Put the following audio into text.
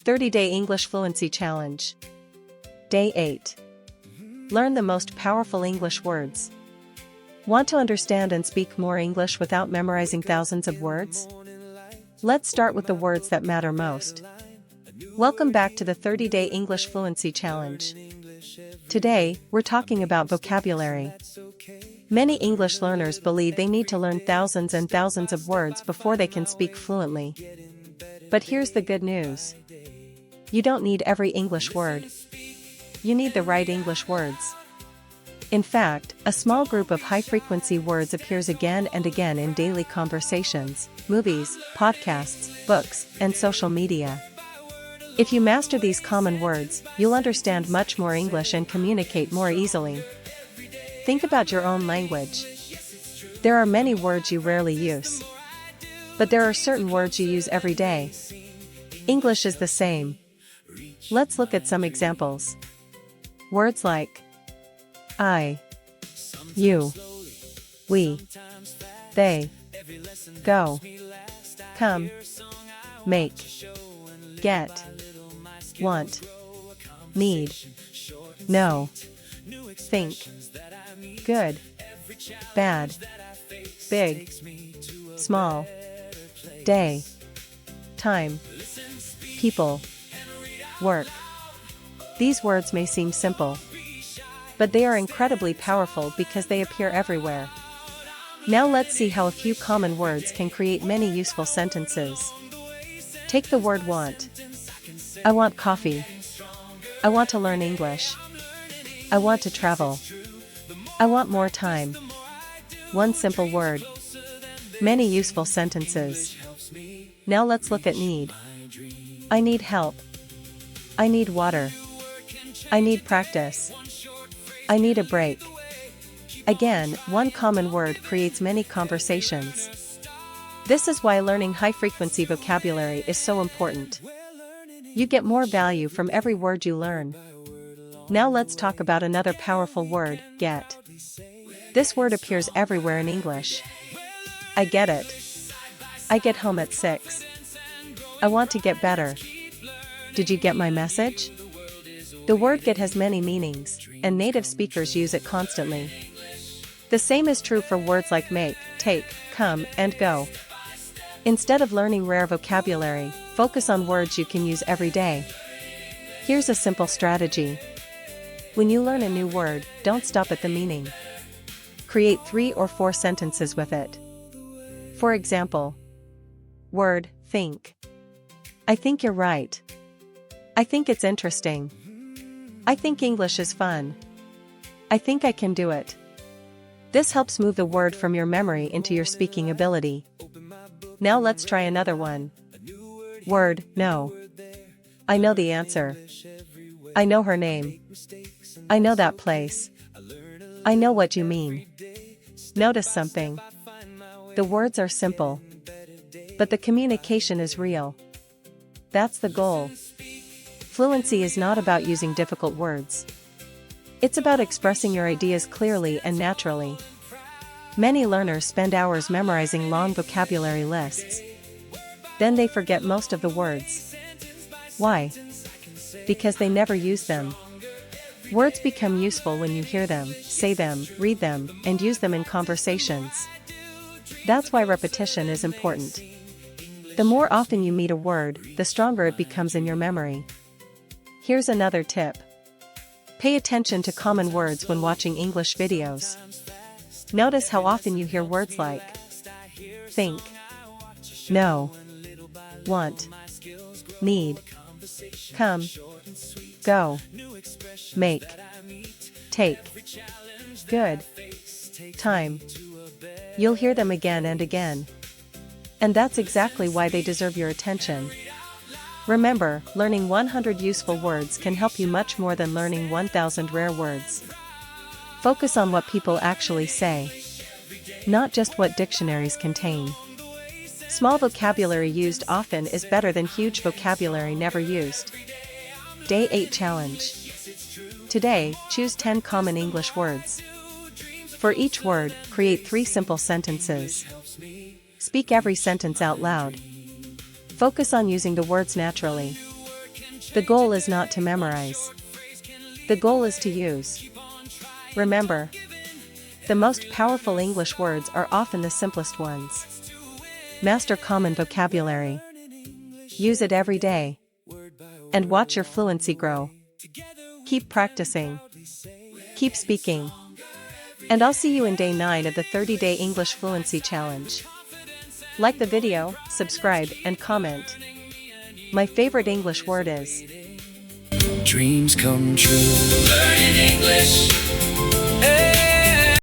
30-Day English Fluency Challenge. Day 8. Learn the most powerful English words. Want to understand and speak more English without memorizing thousands of words? Let's start with the words that matter most. Welcome back to the 30-Day English Fluency Challenge. Today, we're talking about vocabulary. Many English learners believe they need to learn thousands and thousands of words before they can speak fluently. But here's the good news. You don't need every English word. You need the right English words. In fact, a small group of high-frequency words appears again and again in daily conversations, movies, podcasts, books, and social media. If you master these common words, you'll understand much more English and communicate more easily. Think about your own language. There are many words you rarely use. But there are certain words you use every day. English is the same. Let's look at some examples. Words like I, you, we, they, go, come, make, get, want, need, know, think, good, bad, big, small, day, time, people, work. These words may seem simple, but they are incredibly powerful because they appear everywhere. Now let's see how a few common words can create many useful sentences. Take the word want. I want coffee. I want to learn English. I want to travel. I want more time. One simple word. Many useful sentences. Now let's look at need. I need help. I need water. I need practice. I need a break. Again, one common word creates many conversations. This is why learning high-frequency vocabulary is so important. You get more value from every word you learn. Now let's talk about another powerful word, get. This word appears everywhere in English. I get it. I get home at 6. I want to get better. Did you get my message? The word get has many meanings, and native speakers use it constantly. The same is true for words like make, take, come, and go. Instead of learning rare vocabulary, focus on words you can use every day. Here's a simple strategy. When you learn a new word, don't stop at the meaning. Create 3 or 4 sentences with it. For example, word, think. I think you're right. I think it's interesting. I think English is fun. I think I can do it. This helps move the word from your memory into your speaking ability. Now let's try another one. Word, know. I know the answer. I know her name. I know that place. I know what you mean. Notice something. The words are simple, but the communication is real. That's the goal. Fluency is not about using difficult words. It's about expressing your ideas clearly and naturally. Many learners spend hours memorizing long vocabulary lists. Then they forget most of the words. Why? Because they never use them. Words become useful when you hear them, say them, read them, and use them in conversations. That's why repetition is important. The more often you meet a word, the stronger it becomes in your memory. Here's another tip. Pay attention to common words when watching English videos. Notice how often you hear words like think, know, want, need, come, go, make, take, good, time. You'll hear them again and again. And that's exactly why they deserve your attention. Remember, learning 100 useful words can help you much more than learning 1,000 rare words. Focus on what people actually say, not just what dictionaries contain. Small vocabulary used often is better than huge vocabulary never used. Day 8 Challenge. Today, choose 10 common English words. For each word, create 3 simple sentences. Speak every sentence out loud. Focus on using the words naturally. The goal is not to memorize. The goal is to use. Remember, the most powerful English words are often the simplest ones. Master common vocabulary. Use it every day. And watch your fluency grow. Keep practicing. Keep speaking. And I'll see you in day 9 of the 30-day English Fluency Challenge. Like the video, subscribe, and comment. My favorite English word is dreams come true. Learning English.